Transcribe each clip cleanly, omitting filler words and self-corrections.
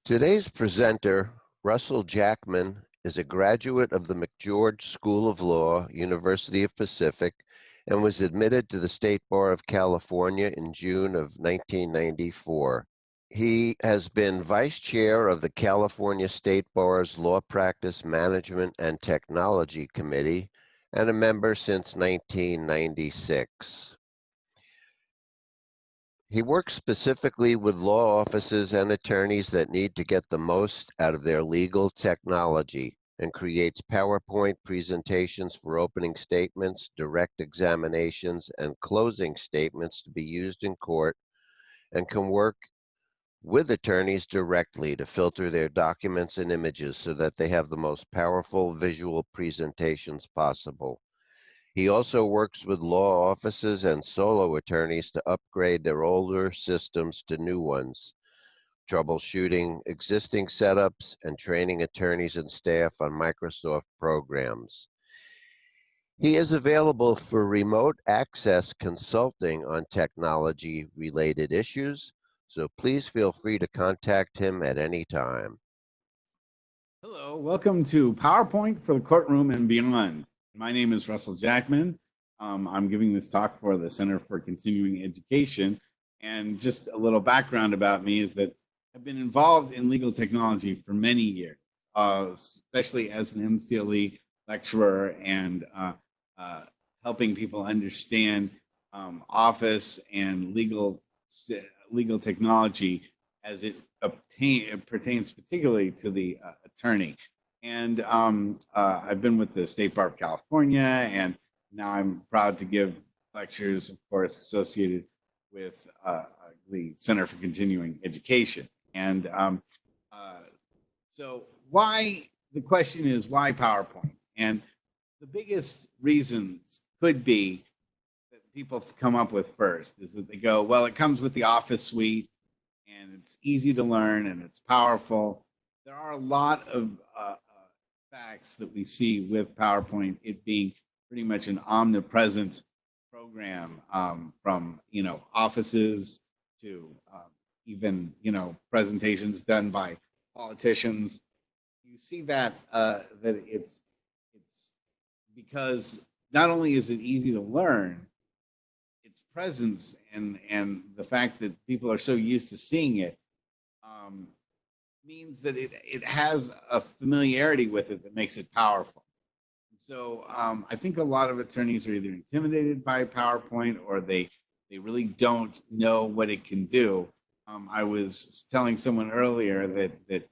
Today's presenter, Russell Jackman, is a graduate of the McGeorge School of Law, University of Pacific, and was admitted to the State Bar of California in June of 1994. He has been vice chair of the California State Bar's Law Practice Management and Technology Committee and a member since 1996. He works specifically with law offices and attorneys that need to get the most out of their legal technology and creates PowerPoint presentations for opening statements, direct examinations, and closing statements to be used in court, and can work with attorneys directly to filter their documents and images so that they have the most powerful visual presentations possible. He also works with law offices and solo attorneys to upgrade their older systems to new ones, troubleshooting existing setups, and training attorneys and staff on Microsoft programs. He is available for remote access consulting on technology-related issues, so please feel free to contact him at any time. Hello, welcome to PowerPoint for the Courtroom and Beyond. My name is Russell Jackman. I'm giving this talk for the Center for Continuing Education. And just a little background about me is that I've been involved in legal technology for many years, especially as an MCLE lecturer and helping people understand office and legal technology as it pertains particularly to the attorney. And I've been with the State Bar of California, and now I'm proud to give lectures, of course, associated with the Center for Continuing Education. And so the question is, why PowerPoint? And the biggest reasons could be that people come up with first is that they go, well, it comes with the Office suite, and it's easy to learn, and it's powerful. There are a lot of facts that we see with PowerPoint, it being pretty much an omnipresent program, from offices to even presentations done by politicians. You see that that it's because not only is it easy to learn, its presence and the fact that people are so used to seeing it means that it has a familiarity with it that makes it powerful. So I think a lot of attorneys are either intimidated by PowerPoint or they really don't know what it can do. I was telling someone earlier that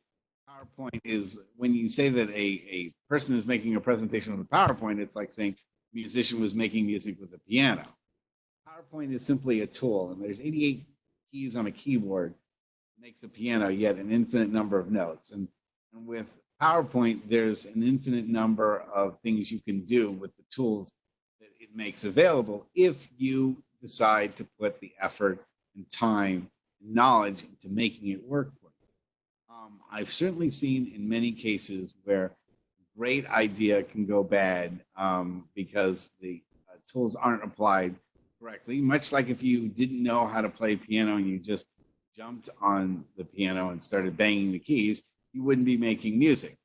PowerPoint is, when you say that a person is making a presentation on the PowerPoint, it's like saying a musician was making music with a piano. PowerPoint is simply a tool, and there's 88 keys on a keyboard. Makes a piano yet an infinite number of notes. And with PowerPoint, there's an infinite number of things you can do with the tools that it makes available if you decide to put the effort and time and knowledge into making it work for you. I've certainly seen in many cases where a great idea can go bad because the tools aren't applied correctly, much like if you didn't know how to play piano and you just jumped on the piano and started banging the keys, you wouldn't be making music.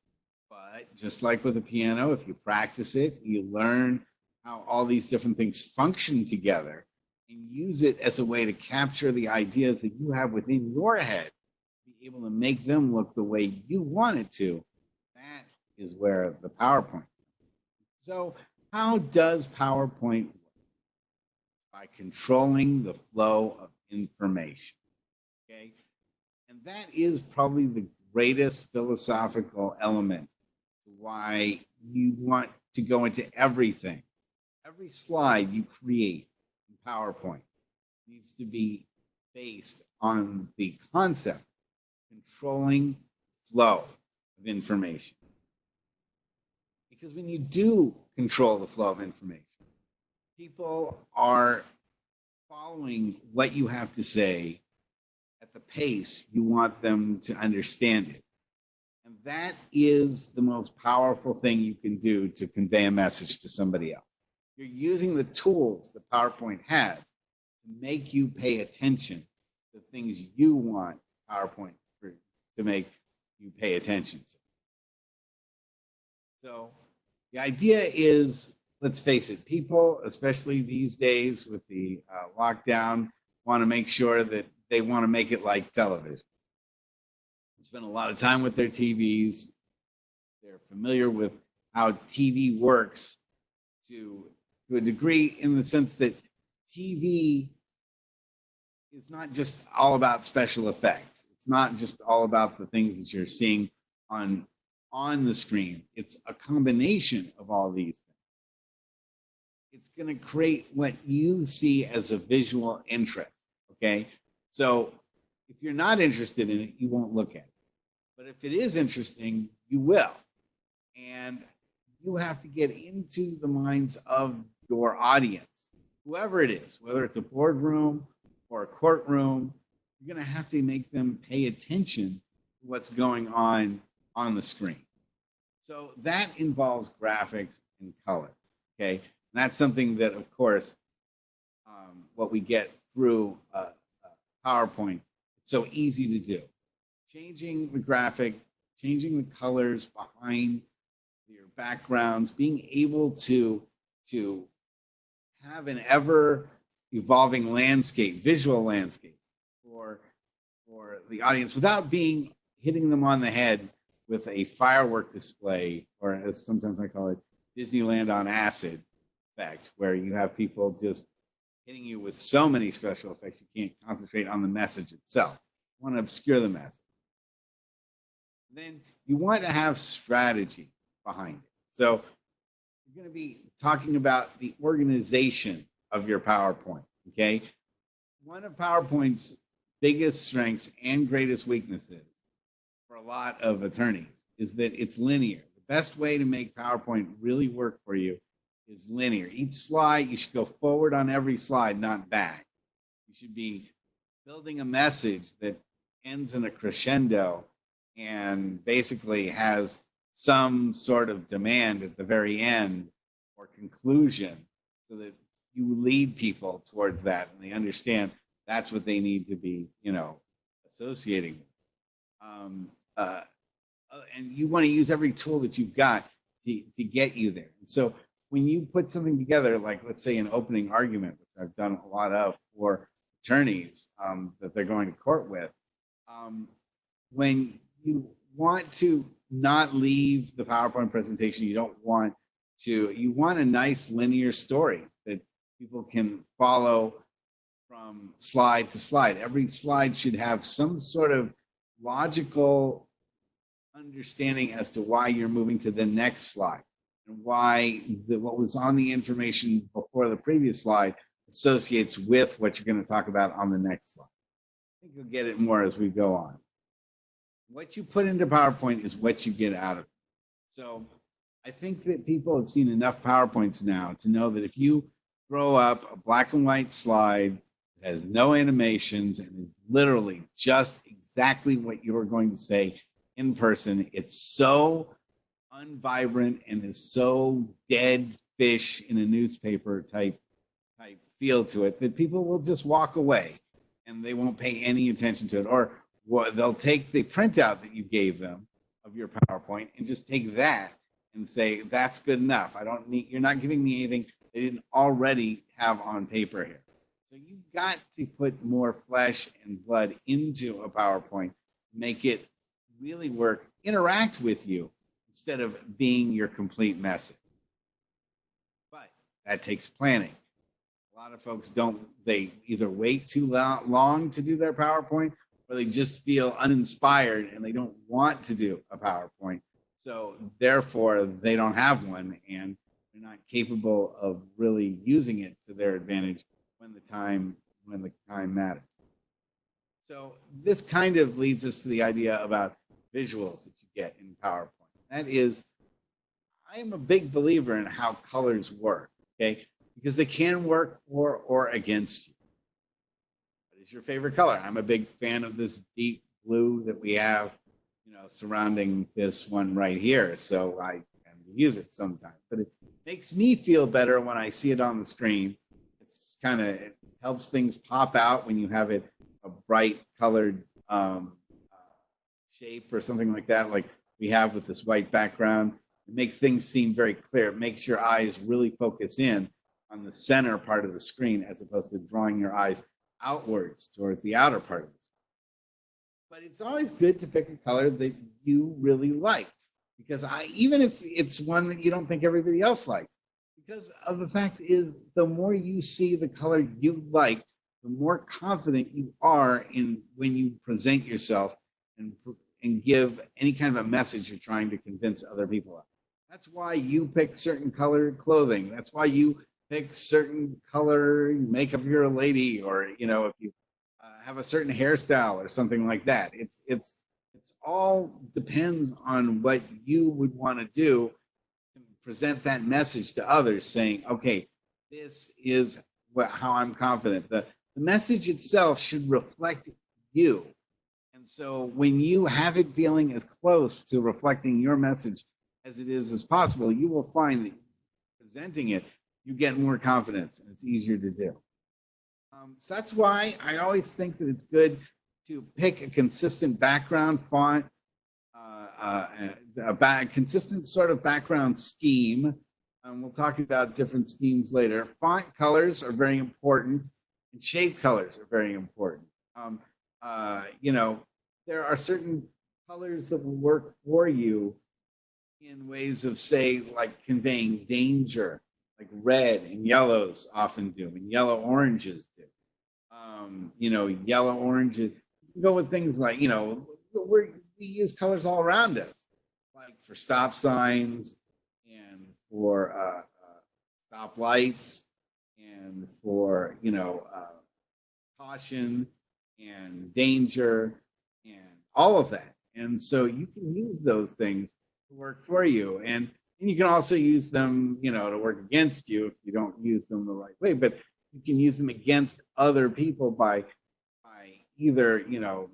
But just like with a piano, if you practice it, you learn how all these different things function together and use it as a way to capture the ideas that you have within your head, be able to make them look the way you want it to. That is where the PowerPoint. So how does PowerPoint work? By controlling the flow of information. Okay, and that is probably the greatest philosophical element to why you want to go into everything. Every slide you create in PowerPoint needs to be based on the concept controlling flow of information. Because when you do control the flow of information, people are following what you have to say at the pace you want them to understand it. And that is the most powerful thing you can do to convey a message to somebody else. You're using the tools that PowerPoint has to make you pay attention to things you want PowerPoint to make you pay attention to. So the idea is, let's face it, people, especially these days with the lockdown, want to make sure that they want to make it like television. They spend a lot of time with their TVs. They're familiar with how TV works to a degree, in the sense that TV is not just all about special effects. It's not just all about the things that you're seeing on the screen. It's a combination of all these things. It's going to create what you see as a visual interest. Okay, so if you're not interested in it, you won't look at it. But if it is interesting, you will. And you have to get into the minds of your audience, whoever it is, whether it's a boardroom or a courtroom. You're going to have to make them pay attention to what's going on the screen. So that involves graphics and color. Okay, and that's something that, of course, what we get through PowerPoint. It's so easy to do. Changing the graphic, changing the colors behind your backgrounds, being able to have an ever evolving landscape, visual landscape for the audience, without hitting them on the head with a firework display, or as sometimes I call it, Disneyland on acid effect, where you have people just hitting you with so many special effects you can't concentrate on the message itself. You want to obscure the message. Then you want to have strategy behind it. So you're going to be talking about the organization of your PowerPoint. Okay, one of PowerPoint's biggest strengths and greatest weaknesses for a lot of attorneys is that it's linear. The best way to make PowerPoint really work for you is linear. Each slide, you should go forward on every slide, not back. You should be building a message that ends in a crescendo and basically has some sort of demand at the very end or conclusion, so that you lead people towards that and they understand that's what they need to be, associating with. And you want to use every tool that you've got to get you there. And so when you put something together, like let's say an opening argument, which I've done a lot of for attorneys that they're going to court with, when you want to not leave the PowerPoint presentation, you want a nice linear story that people can follow from slide to slide. Every slide should have some sort of logical understanding as to why you're moving to the next slide, and why what was on the information before the previous slide associates with what you're going to talk about on the next slide. I think you'll get it more as we go on. What you put into PowerPoint is what you get out of it. So I think that people have seen enough PowerPoints now to know that if you throw up a black and white slide that has no animations and is literally just exactly what you're going to say in person, it's so unvibrant and is so dead fish in a newspaper type feel to it that people will just walk away and they won't pay any attention to it. Or they'll take the printout that you gave them of your PowerPoint and just take that and say, that's good enough. You're not giving me anything they didn't already have on paper here. So you've got to put more flesh and blood into a PowerPoint, make it really work, interact with you instead of being your complete message. But that takes planning. A lot of folks they either wait too long to do their PowerPoint, or they just feel uninspired and they don't want to do a PowerPoint. So therefore they don't have one and they're not capable of really using it to their advantage when the time matters. So this kind of leads us to the idea about visuals that you get in PowerPoint. That is, I am a big believer in how colors work, okay? Because they can work for or against you. What is your favorite color? I'm a big fan of this deep blue that we have, surrounding this one right here. So I can use it sometimes, but it makes me feel better when I see it on the screen. It helps things pop out when you have it a bright colored shape or something like that, like we have with this white background. It makes things seem very clear. It makes your eyes really focus in on the center part of the screen as opposed to drawing your eyes outwards towards the outer part of the screen. But it's always good to pick a color that you really like, because even if it's one that you don't think everybody else likes, because of the fact is the more you see the color you like, the more confident you are in when you present yourself and give any kind of a message you're trying to convince other people of. That's why you pick certain colored clothing. That's why you pick certain color makeup if you're a lady, or if you have a certain hairstyle or something like that. It's all depends on what you would want to do to present that message to others, saying, okay, this is how I'm confident. The message itself should reflect you. And so when you have it feeling as close to reflecting your message as it is as possible, you will find that presenting it, you get more confidence and it's easier to do. So that's why I always think that it's good to pick a consistent background font, a consistent sort of background scheme. We'll talk about different schemes later. Font colors are very important, and shape colors are very important. There are certain colors that will work for you in ways of, say, like conveying danger, like red and yellows often do, and yellow oranges do. Yellow oranges go with things like, we use colors all around us, like for stop signs and for stop lights and for caution and danger and all of that. And so you can use those things to work for you, and you can also use them to work against you if you don't use them the right way. But you can use them against other people by either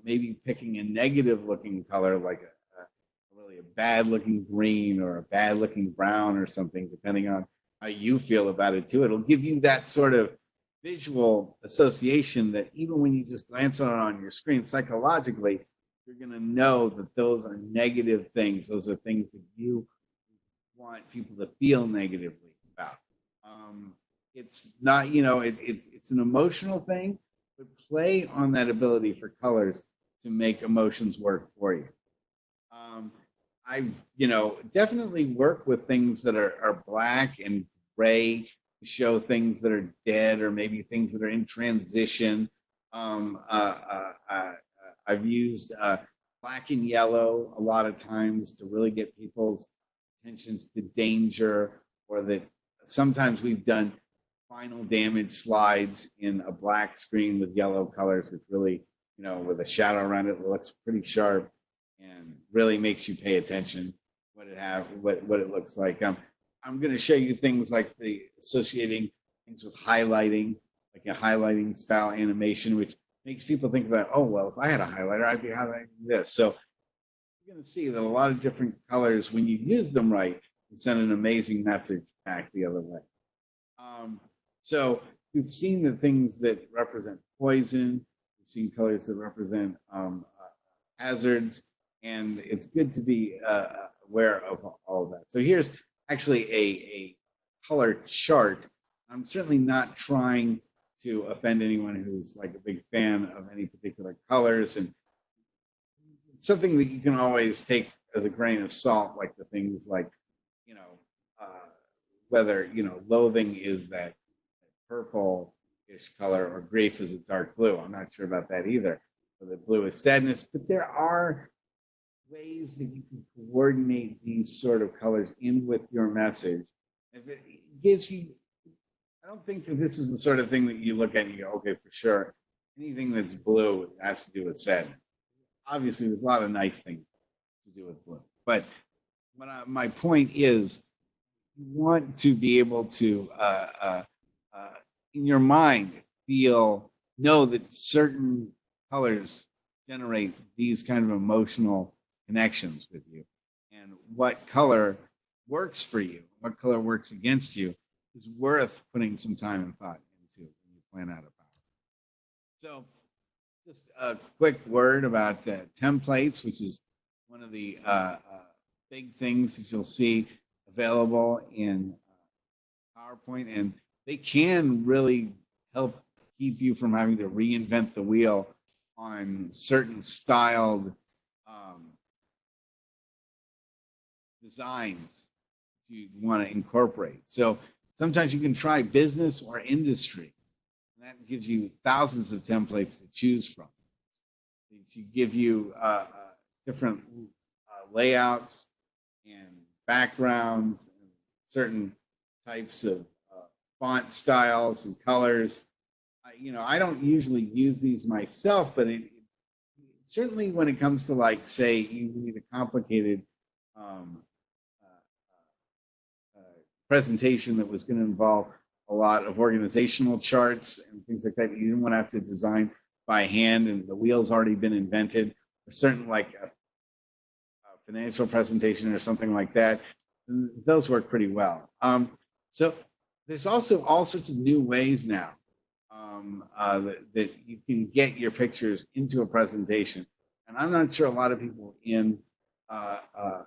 maybe picking a negative looking color, like a bad looking green or a bad looking brown or something, depending on how you feel about it too. It'll give you that sort of visual association that even when you just glance on it on your screen, psychologically, you're going to know that those are negative things. Those are things that you want people to feel negatively about. It's not, it's an emotional thing, but play on that ability for colors to make emotions work for you. I, definitely work with things that are black and gray to show things that are dead or maybe things that are in transition. I've used black and yellow a lot of times to really get people's attentions to danger, or that sometimes we've done final damage slides in a black screen with yellow colors, which really, with a shadow around it, looks pretty sharp and really makes you pay attention what it looks like. I'm going to show you things like the associating things with highlighting, like a highlighting style animation, which makes people think about, oh, well, if I had a highlighter, I'd be highlighting this. So you're going to see that a lot of different colors, when you use them right, can send an amazing message back the other way. So we've seen the things that represent poison. We've seen colors that represent hazards, and it's good to be aware of all of that. So here's actually a color chart. I'm certainly not trying to offend anyone who's like a big fan of any particular colors, and it's something that you can always take as a grain of salt, like the things like, whether, loathing is that purple-ish color or grief is a dark blue. I'm not sure about that either. So the blue is sadness, but there are ways that you can coordinate these sort of colors in with your message. If it gives you, I don't think that this is the sort of thing that you look at and you go, okay, for sure, anything that's blue has to do with sadness. Obviously, there's a lot of nice things to do with blue. But my point is, you want to be able to, in your mind, know that certain colors generate these kind of emotional connections with you, and what color works for you, what color works against you, is worth putting some time and thought into when you plan out a power. So just a quick word about templates, which is of the big things that you'll see available in PowerPoint, and they can really help keep you from having to reinvent the wheel on certain styled designs you want to incorporate. So sometimes you can try business or industry, and that gives you thousands of templates to choose from. To give you different layouts and backgrounds and certain types of font styles and colors. I don't usually use these myself, but certainly when it comes to, like, say, you need a complicated presentation that was going to involve a lot of organizational charts and things like that, you didn't want to have to design by hand and the wheel's already been invented, or certain, like a financial presentation or something like that, those work pretty well. So there's also all sorts of new ways now that you can get your pictures into a presentation. And I'm not sure a lot of people in PowerPoint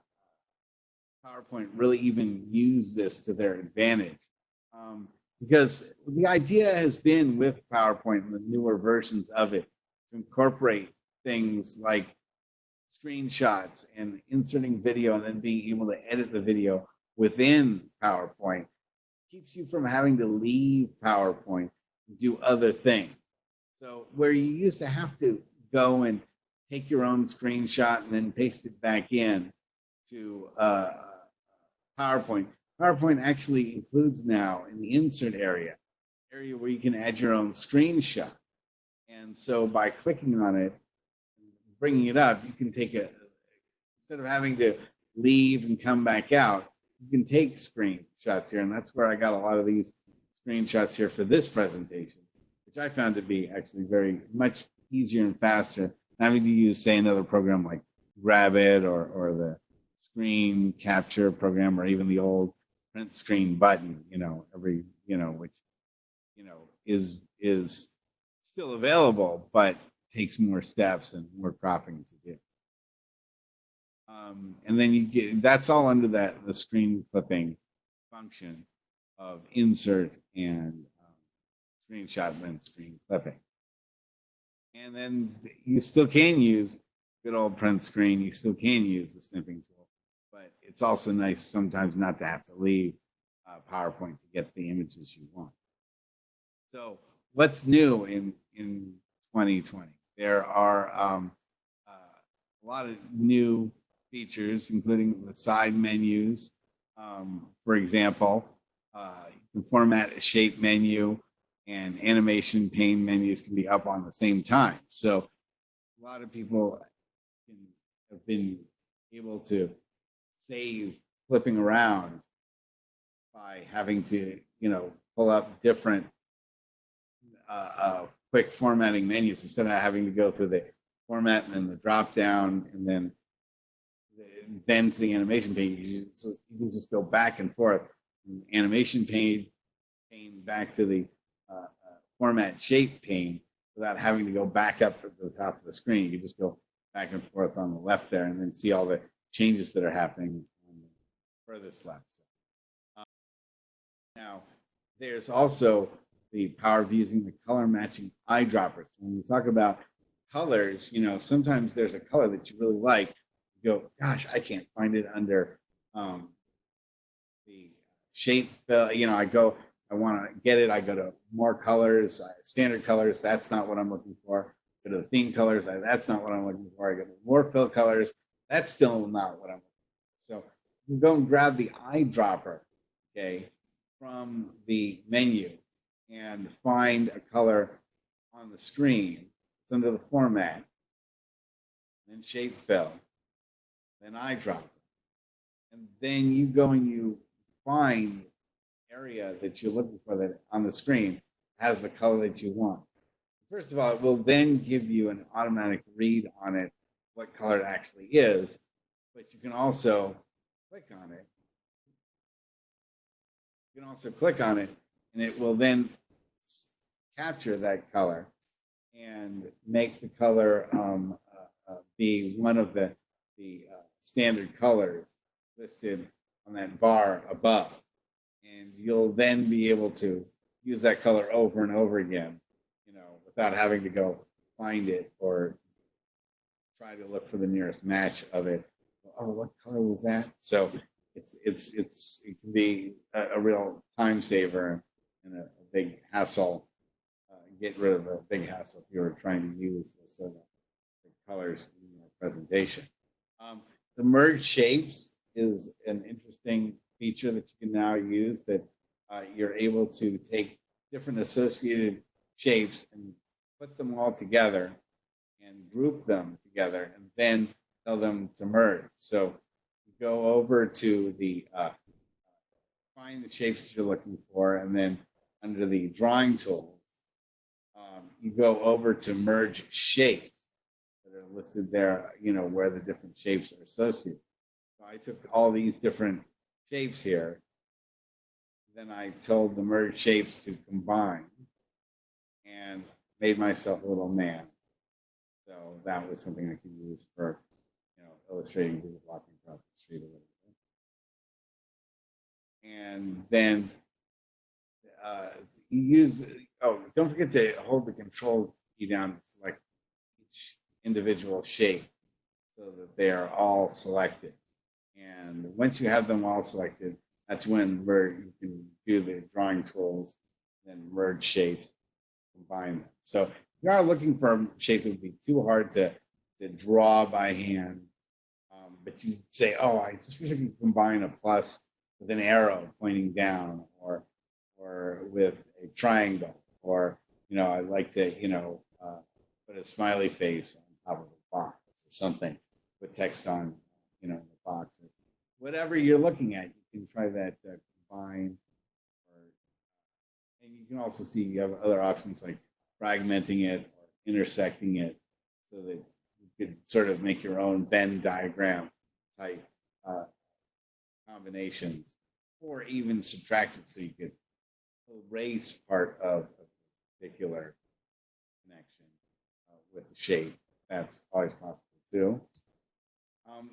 really even use this to their advantage. Because the idea has been with PowerPoint and the newer versions of it to incorporate things like screenshots and inserting video and then being able to edit the video within PowerPoint. Keeps you from having to leave PowerPoint and do other things. So where you used to have to go and take your own screenshot and then paste it back in to PowerPoint. PowerPoint actually includes now in the insert area where you can add your own screenshot. And so by clicking on it, bringing it up, you can take instead of having to leave and come back out, you can take screenshots here. And that's where I got a lot of these screenshots here for this presentation, which I found to be actually very much easier and faster than having to use, say, another program like Rabbit or the screen capture program, or even the old print screen button, which, is still available, but takes more steps and more cropping to do. And then that's all under the screen clipping function of insert and screenshot and screen clipping. And then you still can use good old print screen. You still can use the snipping tool, but it's also nice sometimes not to have to leave PowerPoint to get the images you want. So what's new in 2020? There are a lot of new features, including the side menus. For example, you can format a shape menu, and animation pane menus can be up on the same time. So a lot of people have been able to save flipping around by having to, pull up different quick formatting menus instead of having to go through the format and then the drop down and then to the animation pane. You can just go back and forth from the animation pane back to the format shape pane without having to go back up to the top of the screen. You can just go back and forth on the left there and then see all the changes that are happening on the furthest left. Now, there's also the power of using the color matching eyedroppers. When we talk about colors, sometimes there's a color that you really like. You go, gosh, I can't find it under the shape. I want to get it. I go to more colors, standard colors. That's not what I'm looking for. Go to the theme colors. That's not what I'm looking for. I go to more fill colors. That's still not what I'm looking for. So you go and grab the eyedropper, okay, from the menu and find a color on the screen. It's under the format, then shape fill, then eyedropper. And then you go and you find area that you're looking for that on the screen has the color that you want. First of all, it will then give you an automatic read on it, what color it actually is, but you can also click on it. You can also click on it, and it will then capture that color and make the color be one of the standard colors listed on that bar above. And you'll then be able to use that color over and over again, without having to go find it or try to look for the nearest match of it. Oh, what color was that? So it can be a real time saver and a big hassle. Get rid of a big hassle if you're trying to use the sort of colors in your presentation. The merge shapes is an interesting feature that you can now use, that you're able to take different associated shapes and put them all together and group them together and then tell them to merge. So you go over to the find the shapes that you're looking for, and then under the drawing tools, you go over to merge shapes that are listed there, where the different shapes are associated. So I took all these different shapes here. Then I told the merge shapes to combine and made myself a little man. So that was something I could use for, illustrating people walking across the street a little bit. And then you use, don't forget to hold the control key down to select each individual shape so that they are all selected. And once you have them all selected, that's when you can do the drawing tools, then merge shapes, combine them. So if you are looking for a shape that would be too hard to draw by hand, but you say, oh, I just wish I could combine a plus with an arrow pointing down, or with a triangle, or I'd like to put a smiley face on top of a box or something with text on the box, or whatever you're looking at. You can try that combine, and you can also see you have other options like fragmenting it or intersecting it, so that you could sort of make your own Venn diagram type combinations, or even subtract it so you could erase part of a particular connection with the shape. That's always possible too.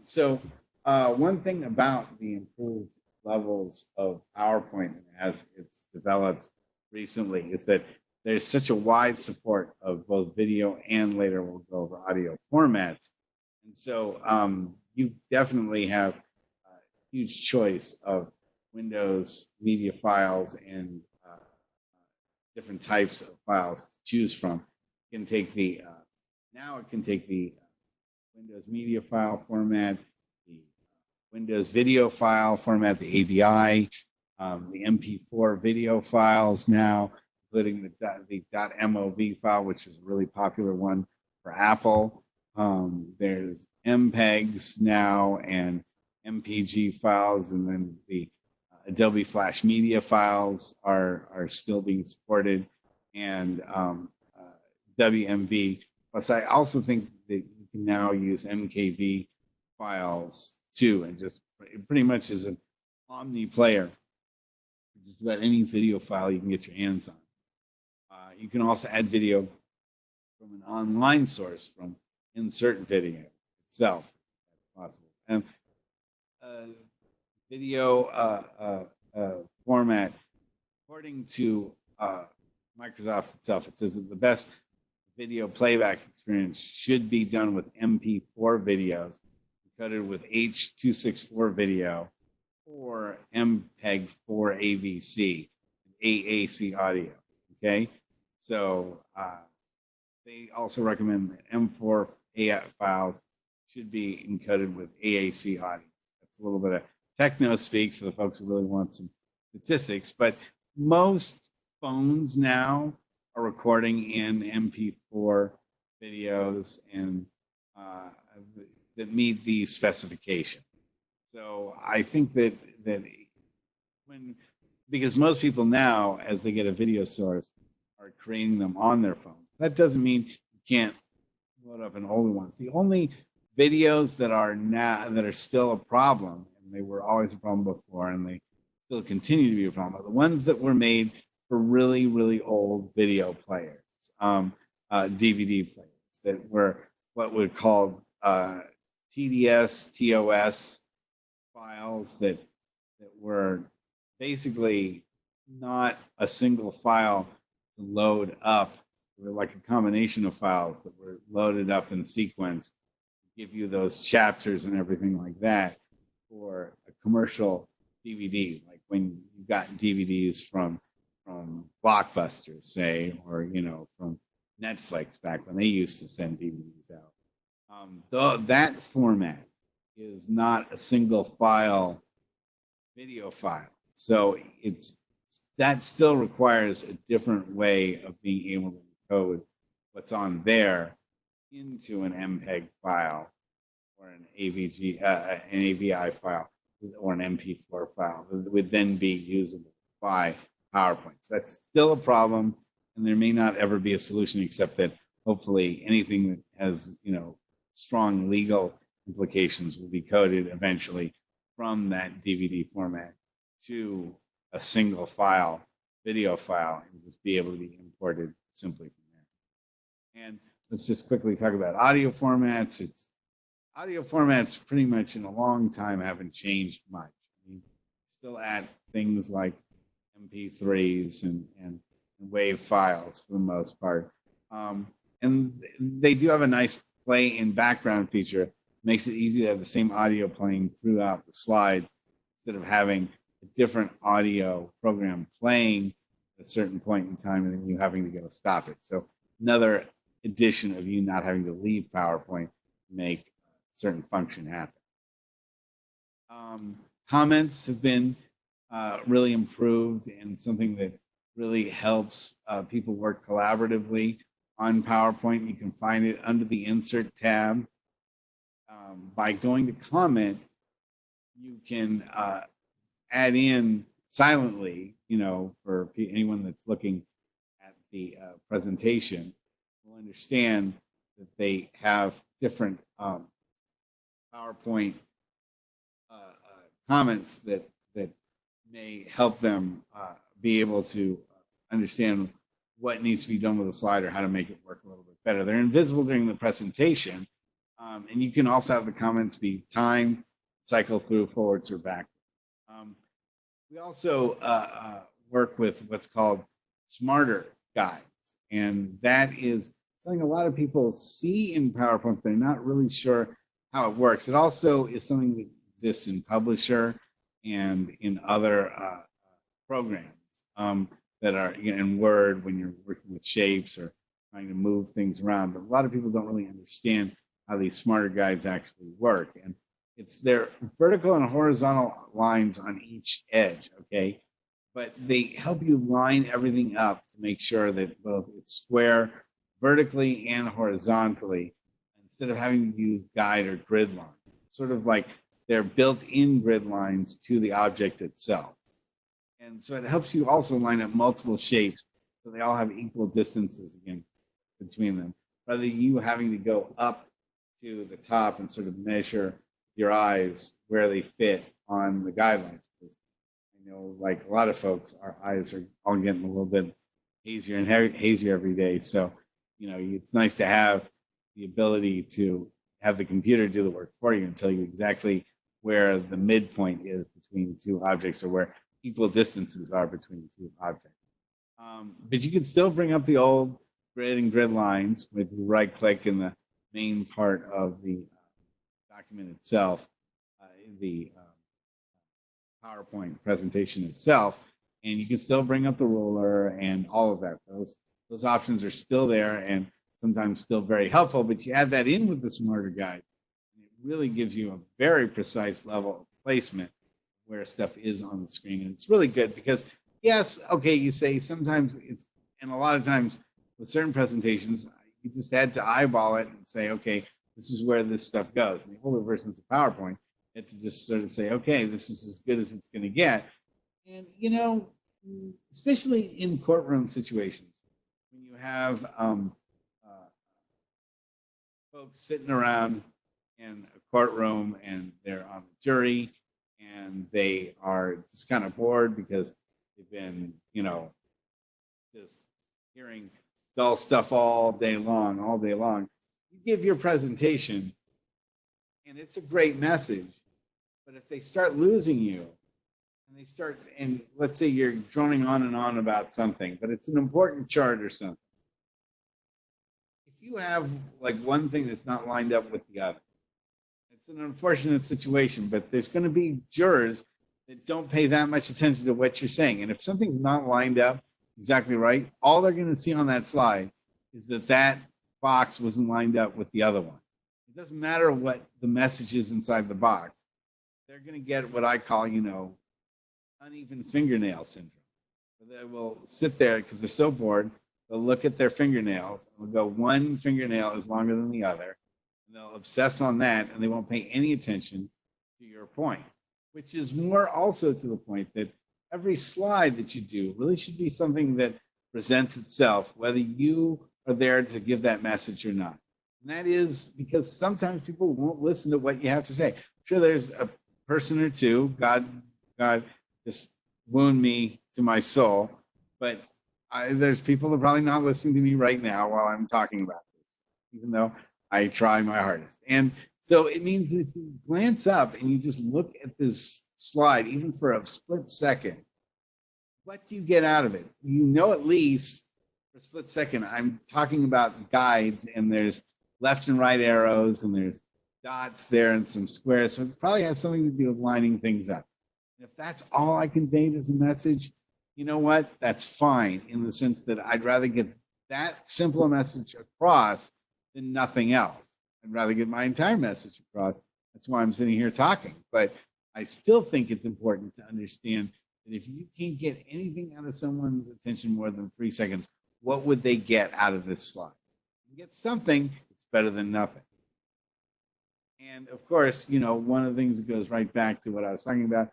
So one thing about the improved levels of PowerPoint as it's developed recently is that there's such a wide support of both video, and later we'll go over audio formats. And so you definitely have a huge choice of Windows media files and different types of files to choose from. It can take the now it can take the Windows media file format, the Windows video file format, the AVI, the MP4 video files now, including the .mov file, which is a really popular one for Apple. There's MPEGs now and MPG files, and then the Adobe Flash Media files are still being supported, and WMV. Plus, I also think that you can now use MKV files too, and just it pretty much is an omni player. Just about any video file you can get your hands on. You can also add video from an online source, from Insert Video itself, if possible. And video format, according to Microsoft itself, it says that the best video playback experience should be done with MP4 videos encoded with H.264 video or MPEG 4 AVC, AAC audio. Okay, so they also recommend that M4 AAC files should be encoded with AAC audio. That's a little bit of techno speak for the folks who really want some statistics, but most phones now are recording in MP4 videos and that meet these specifications. So I think that because most people now, as they get a video source, are creating them on their phone. That doesn't mean you can't load up an older ones. The only videos that are still a problem, and they were always a problem before, and they still continue to be a problem, are the ones that were made for really, really old video players, DVD players that were what we called TDS, TOS files that were basically not a single file to load up. They were like a combination of files that were loaded up in sequence, give you those chapters and everything like that for a commercial DVD, like when you got DVDs from Blockbuster, say, or from Netflix back when they used to send DVDs out. That format is not a single file video file, so that still requires a different way of being able to encode what's on there into an MPEG file or an AVI file or an MP4 file that would then be usable by PowerPoint. So that's still a problem, and there may not ever be a solution except that hopefully anything that has strong legal implications will be coded eventually from that DVD format to a single file, video file, and just be able to be imported simply from there. And let's just quickly talk about audio formats. Audio formats pretty much in a long time haven't changed much. I mean, still at things like MP3s and WAV files for the most part. And they do have a nice play in background feature. Makes it easy to have the same audio playing throughout the slides instead of having a different audio program playing at a certain point in time and then you having to go stop it. So another addition of you not having to leave PowerPoint to make a certain function happen. Comments have been really improved and something that really helps people work collaboratively on PowerPoint. You can find it under the Insert tab. By going to comment, you can add in silently, for anyone that's looking at the presentation, will understand that they have different PowerPoint comments that may help them be able to understand what needs to be done with a slide or how to make it work a little bit better. They're invisible during the presentation, and you can also have the comments be timed, cycle through forwards or backwards. We also work with what's called smarter guides, and that is something a lot of people see in PowerPoint, but they're not really sure how it works. It also is something that exists in Publisher and in other programs that are in Word when you're working with shapes or trying to move things around. But a lot of people don't really understand how these smarter guides actually work. And it's their vertical and horizontal lines on each edge, okay? But they help you line everything up to make sure that both it's square vertically and horizontally instead of having to use guide or grid lines. Sort of like they're built-in grid lines to the object itself. And so it helps you also line up multiple shapes so they all have equal distances again between them, rather than you having to go up to the top and sort of measure your eyes where they fit on the guidelines. Because I know, like a lot of folks, our eyes are all getting a little bit hazier and hazier every day. So, it's nice to have the ability to have the computer do the work for you and tell you exactly where the midpoint is between two objects or where equal distances are between two objects. But you can still bring up the old grid and grid lines with your right click in the main part of the document itself, the PowerPoint presentation itself, and you can still bring up the ruler and all of that. Those options are still there and sometimes still very helpful, but you add that in with the smarter guide, and it really gives you a very precise level of placement where stuff is on the screen. And it's really good because, yes, okay, you say sometimes and a lot of times with certain presentations, you just had to eyeball it and say, okay, this is where this stuff goes. And the older versions of PowerPoint had to just sort of say, okay, this is as good as it's going to get. And, especially in courtroom situations, when you have folks sitting around in a courtroom and they're on the jury and they are just kind of bored because they've been, just hearing dull stuff all day long. You give your presentation and it's a great message. But if they start losing you, and they start, and let's say you're droning on and on about something, but it's an important chart or something. If you have like one thing that's not lined up with the other, it's an unfortunate situation, but there's going to be jurors that don't pay that much attention to what you're saying. And if something's not lined up exactly right, all they're going to see on that slide is that that box wasn't lined up with the other one. It doesn't matter what the message is inside the box. They're going to get what I call, uneven fingernail syndrome. They will sit there because they're so bored. They'll look at their fingernails and they'll go, one fingernail is longer than the other. And they'll obsess on that and they won't pay any attention to your point, which is more also to the point that every slide that you do really should be something that presents itself, whether you are there to give that message or not. And that is because sometimes people won't listen to what you have to say. Sure, there's a person or two, God just wound me to my soul, but there's people that are probably not listening to me right now while I'm talking about this, even though I try my hardest. And so it means if you glance up and you just look at this slide, even for a split second, what do you get out of it? At least for a split second, I'm talking about guides and there's left and right arrows and there's dots there and some squares. So it probably has something to do with lining things up. And if that's all I conveyed as a message, you know what? That's fine, in the sense that I'd rather get that simple a message across than nothing else. I'd rather get my entire message across. That's why I'm sitting here talking. But I still think it's important to understand that if you can't get anything out of someone's attention more than 3 seconds, what would they get out of this slide? If you get something, it's better than nothing. And of course, one of the things that goes right back to what I was talking about,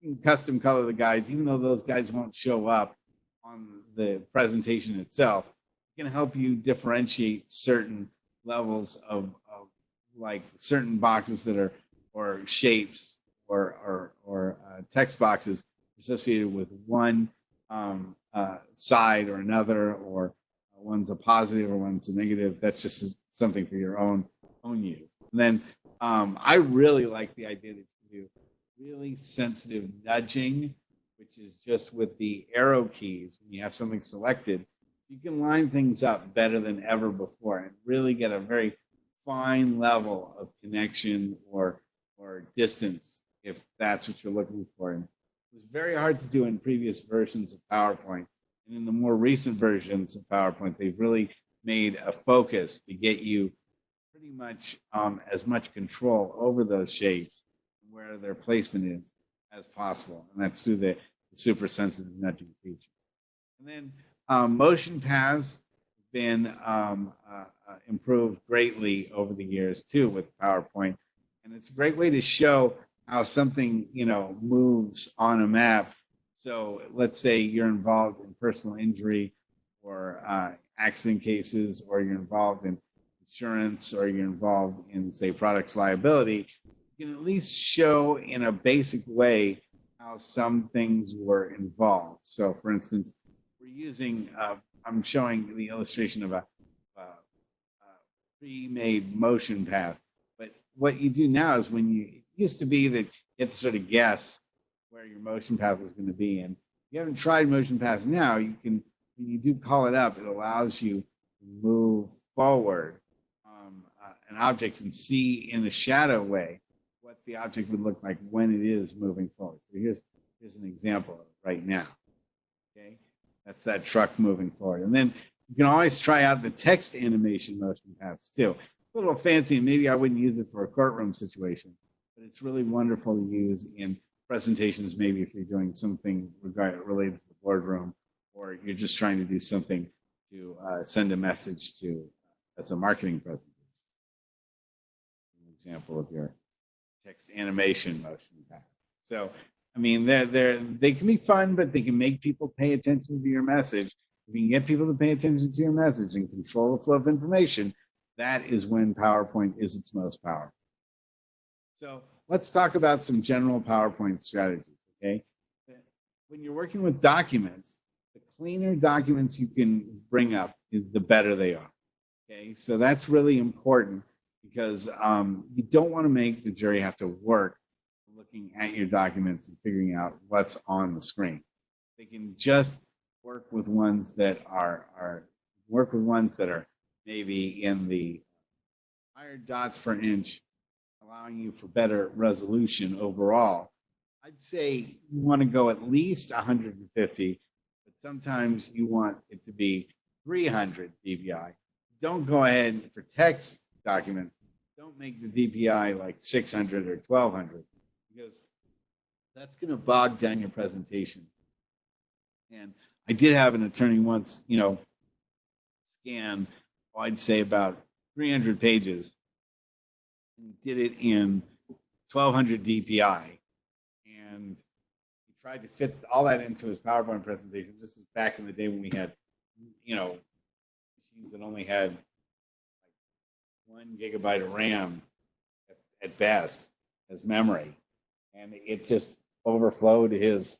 you can custom color the guides, even though those guides won't show up on the presentation itself. It can help you differentiate certain levels of like certain boxes that are, or shapes or text boxes associated with one side or another, or one's a positive or one's a negative. That's just something for your own use. And then I really like the idea that you do really sensitive nudging, which is just with the arrow keys. When you have something selected, you can line things up better than ever before and really get a very fine level of connection or distance, if that's what you're looking for. And it was very hard to do in previous versions of PowerPoint. And in the more recent versions of PowerPoint, they've really made a focus to get you pretty much as much control over those shapes, where their placement is, as possible. And that's through the super sensitive nudging feature. And then motion paths have been improved greatly over the years too with PowerPoint. And it's a great way to show how something, moves on a map. So let's say you're involved in personal injury or accident cases, or you're involved in insurance, or you're involved in, say, products liability. You can at least show in a basic way how some things were involved. So for instance, we're using, I'm showing the illustration of a pre-made motion path. But what you do now is, it used to be that you had to sort of guess where your motion path was going to be. And if you haven't tried motion paths now, you can, when you do call it up, it allows you to move forward an object and see in a shadow way what the object would look like when it is moving forward. So here's an example of it right now. Okay, that's that truck moving forward. And then you can always try out the text animation motion paths too. A little fancy, and maybe I wouldn't use it for a courtroom situation, but it's really wonderful to use in presentations, maybe if you're doing something related to the boardroom, or you're just trying to do something to send a message to as a marketing presentation. An example of your text animation motion path. So, I mean, they can be fun, but they can make people pay attention to your message. If you can get people to pay attention to your message and control the flow of information, that is when PowerPoint is its most powerful. So let's talk about some general PowerPoint strategies, okay? When you're working with documents, the cleaner documents you can bring up, the better they are, okay? So that's really important, because you don't want to make the jury have to work looking at your documents and figuring out what's on the screen. They can just work with ones that are maybe in the higher dots per inch, allowing you for better resolution overall. I'd say you want to go at least 150, but sometimes you want it to be 300 dpi. Don't go ahead for text documents. Don't make the DPI like 600 or 1200, because that's going to bog down your presentation. And I did have an attorney once, scan, I'd say about 300 pages, and did it in 1200 DPI. And he tried to fit all that into his PowerPoint presentation. This is back in the day when we had, machines that only had like 1 gigabyte of RAM at best as memory. And it just overflowed his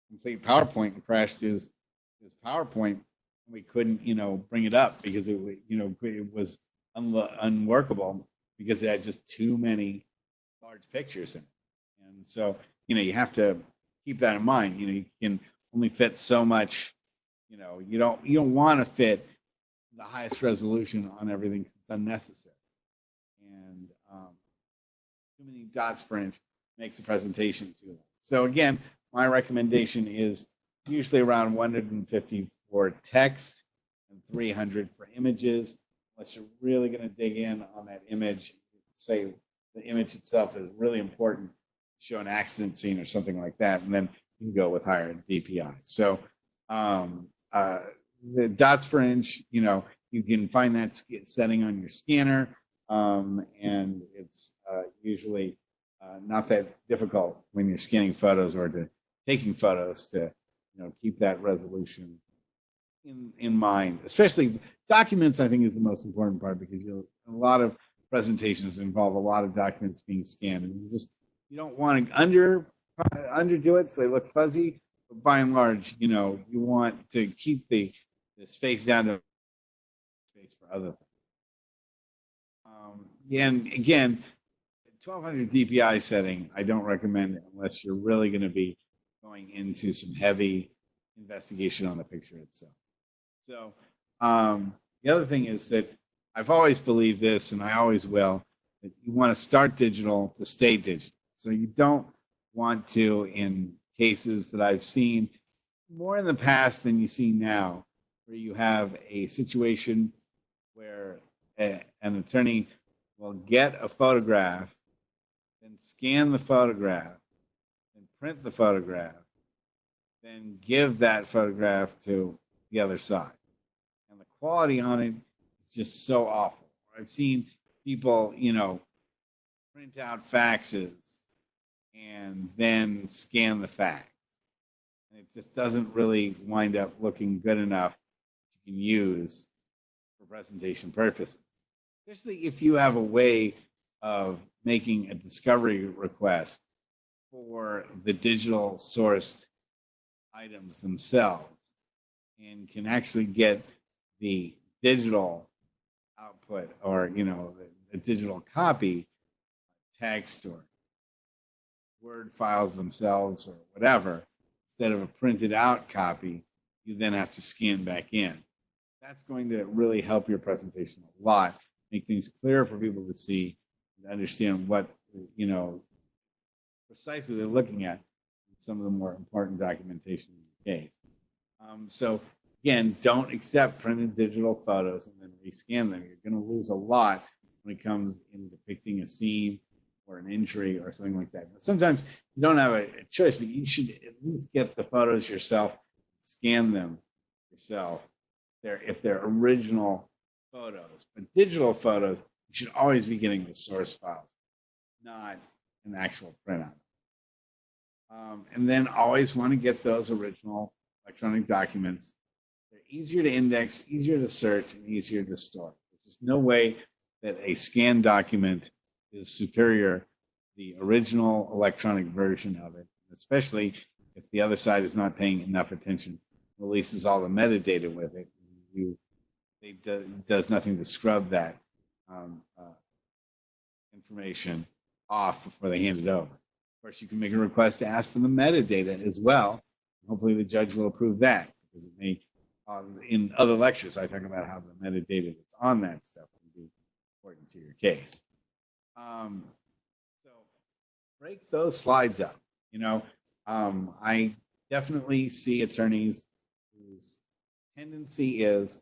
complete PowerPoint and crashed his PowerPoint. We couldn't, bring it up because it was unworkable because it had just too many large pictures in it. And so, you have to keep that in mind. You can only fit so much. You don't want to fit the highest resolution on everything. It's unnecessary. And too many dots per inch makes the presentation too long. So again, my recommendation is usually around 150 for text and 300 for images, unless you're really going to dig in on that image. Say the image itself is really important, show an accident scene or something like that, and then you can go with higher DPI. So the dots per inch, you can find that setting on your scanner, and it's usually not that difficult when you're scanning photos or taking photos to keep that resolution in mind. Especially documents, I think, is the most important part, because a lot of presentations involve a lot of documents being scanned, and you don't want to underdo it so they look fuzzy. But by and large, you want to keep the space down to space for other things. And again, 1200 DPI setting, I don't recommend it unless you're really going to be going into some heavy investigation on the picture itself. So the other thing is that I've always believed this, and I always will, that you want to start digital to stay digital. So you don't want to, in cases that I've seen more in the past than you see now, where you have a situation where an attorney will get a photograph, then scan the photograph, then print the photograph, then give that photograph to the other side. And the quality on it is just so awful. I've seen people, print out faxes and then scan the fax. And it just doesn't really wind up looking good enough you can use for presentation purposes. Especially if you have a way of making a discovery request for the digital sourced items themselves, and can actually get the digital output, or the digital copy, text or Word files themselves or whatever, instead of a printed out copy you then have to scan back in. That's going to really help your presentation a lot, make things clearer for people to see and understand what precisely they're looking at in some of the more important documentation in the case. So again, don't accept printed digital photos and then rescan them. You're going to lose a lot when it comes in depicting a scene or an injury or something like that. But sometimes you don't have a choice, but you should at least get the photos yourself, scan them yourself if they're original photos. But digital photos, you should always be getting the source files, not an actual printout. And then always want to get those original electronic documents. They're easier to index, easier to search, and easier to store. There's just no way that a scanned document is superior to the original electronic version of it, especially if the other side is not paying enough attention, releases all the metadata with it. It does nothing to scrub that information off before they hand it over. Of course, you can make a request to ask for the metadata as well. Hopefully the judge will approve that, because it may, in other lectures, I talk about how the metadata that's on that stuff can be important to your case. So break those slides up. I definitely see attorneys whose tendency is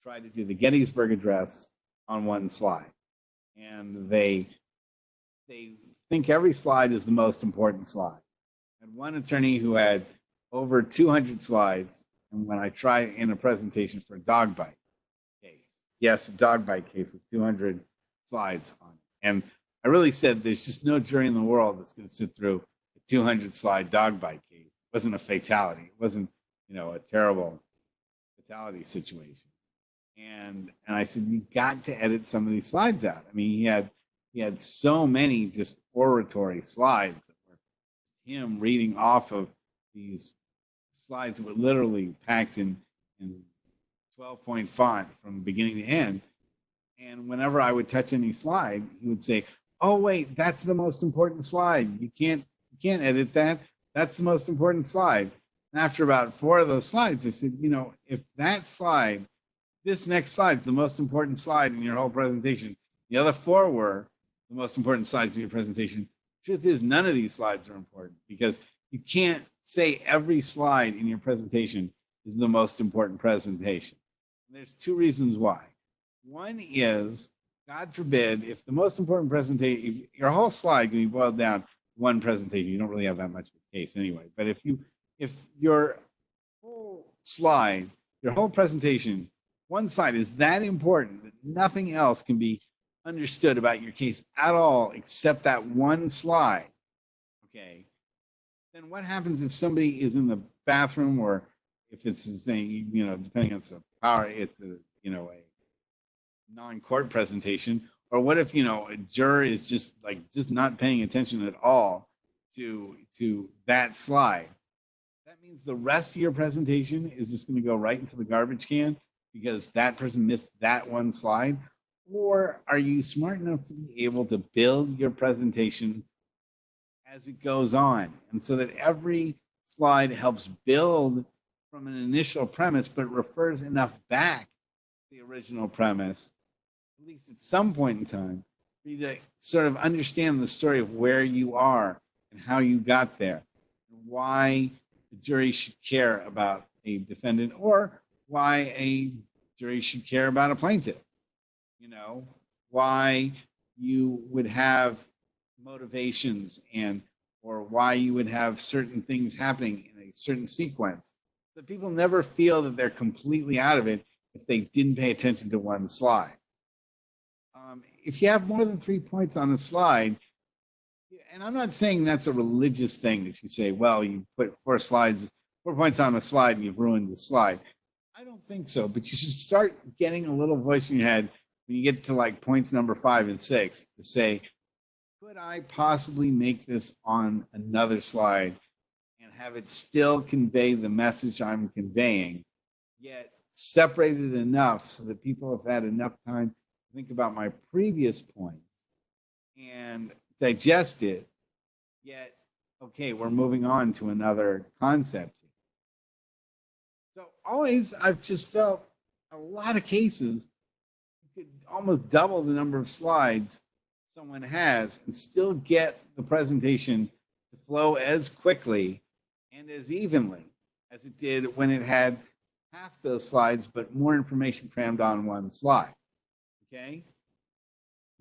try to do the Gettysburg Address on one slide, and they think every slide is the most important slide. And one attorney who had over 200 slides, and when I try in a presentation for a dog bite case, yes, a dog bite case with 200 slides on it, and I really said there's just no jury in the world that's going to sit through a 200 slide dog bite case. It wasn't a fatality. It wasn't, a terrible fatality situation. And I said, you got to edit some of these slides out. I mean, he had so many just oratory slides that were him reading off of these slides that were literally packed in 12-point font from beginning to end. And whenever I would touch any slide, he would say, "Oh, wait, that's the most important slide. You can't edit that. That's the most important slide." And after about 4 of those slides, I said, if that slide, this next slide is the most important slide in your whole presentation, the other 4 were the most important slides in your presentation. Truth is, none of these slides are important, because you can't say every slide in your presentation is the most important presentation. And there's 2 reasons why. One is, God forbid, if the most important presentation, your whole slide can be boiled down to one presentation. You don't really have that much of a case anyway. But if your whole slide, your whole presentation, one slide is that important that nothing else can be understood about your case at all except that one slide, okay, then what happens if somebody is in the bathroom, or if it's saying, depending on it's a non-court presentation, or what if, a juror is just not paying attention at all to that slide? That means the rest of your presentation is just going to go right into the garbage can because that person missed that one slide. Or are you smart enough to be able to build your presentation as it goes on, and so that every slide helps build from an initial premise, but refers enough back to the original premise, at least at some point in time, for you to sort of understand the story of where you are and how you got there, and why the jury should care about a defendant, or why a jury should care about a plaintiff. Why you would have motivations, or why you would have certain things happening in a certain sequence, that people never feel that they're completely out of it if they didn't pay attention to one slide. If you have more than 3 points on a slide, and I'm not saying that's a religious thing that you say, well, you put 4 points on a slide and you've ruined the slide. I don't think so, but you should start getting a little voice in your head when you get to points number 5 and 6 to say, could I possibly make this on another slide and have it still convey the message I'm conveying, yet separated enough so that people have had enough time to think about my previous points and digest it, yet, okay, we're moving on to another concept here. So always, I've just felt a lot of cases, you could almost double the number of slides someone has and still get the presentation to flow as quickly and as evenly as it did when it had half those slides, but more information crammed on one slide. Okay?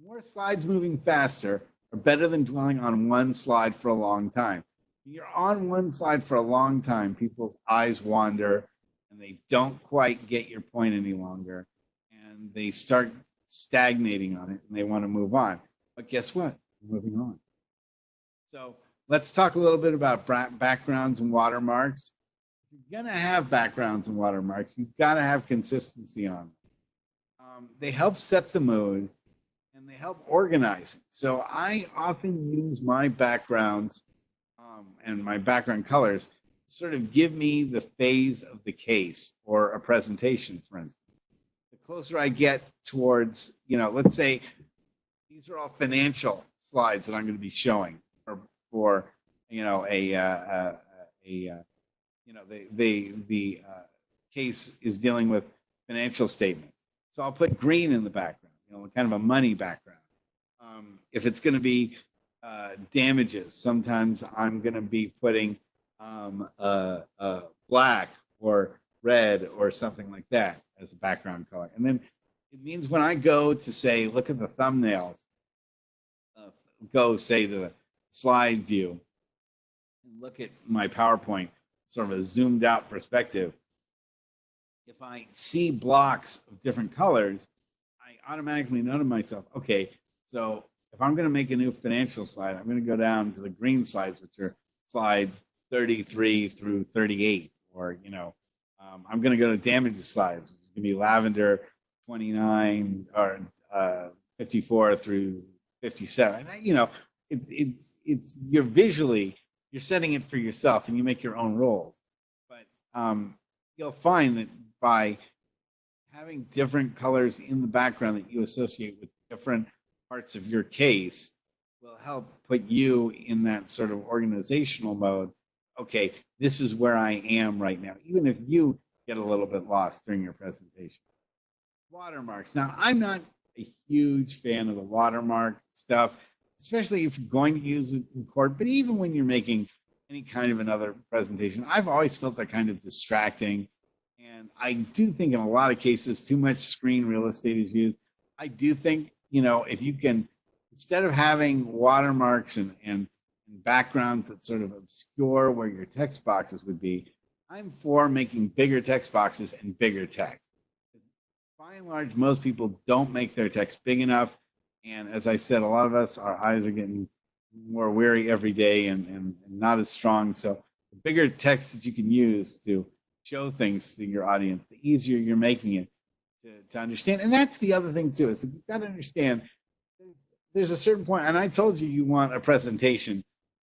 More slides moving faster are better than dwelling on one slide for a long time. When you're on one slide for a long time, people's eyes wander and they don't quite get your point any longer, and they start stagnating on it and they want to move on. But guess what? We're moving on. So let's talk a little bit about backgrounds and watermarks. If you're going to have backgrounds and watermarks, you've got to have consistency on them. They help set the mood and they help organize it. So I often use my backgrounds and my background colors to sort of give me the phase of the case or a presentation, for instance. The closer I get towards, let's say, These are all financial slides that I'm going to be showing for the case is dealing with financial statements. So I'll put green in the background, kind of a money background. If it's going to be damages, sometimes I'm going to be putting black or red or something like that as a background color. And then it means when I go to say, look at the thumbnails, go say to the slide view, and look at my PowerPoint, sort of a zoomed out perspective. If I see blocks of different colors, I automatically know to myself, okay, so if I'm going to make a new financial slide, I'm going to go down to the green slides, which are slides 33 through 38, or I'm going to go to damages slides, which is going to be lavender 29 or 54 through 57. It's you're setting it for yourself, and you make your own roles. But you'll find that by having different colors in the background that you associate with different parts of your case will help put you in that sort of organizational mode. Okay, this is where I am right now, even if you get a little bit lost during your presentation. Watermarks. Now, I'm not a huge fan of the watermark stuff, especially if you're going to use it in court, but even when you're making any kind of another presentation, I've always felt that kind of distracting. And I do think in a lot of cases, too much screen real estate is used. I do think, if you can, instead of having watermarks and backgrounds that sort of obscure where your text boxes would be, I'm for making bigger text boxes and bigger text. By and large, most people don't make their text big enough. And as I said, a lot of us, our eyes are getting more weary every day and not as strong. So the bigger text that you can use to show things to your audience, the easier you're making it to understand. And that's the other thing too, is that you've got to understand there's a certain point, and I told you you want a presentation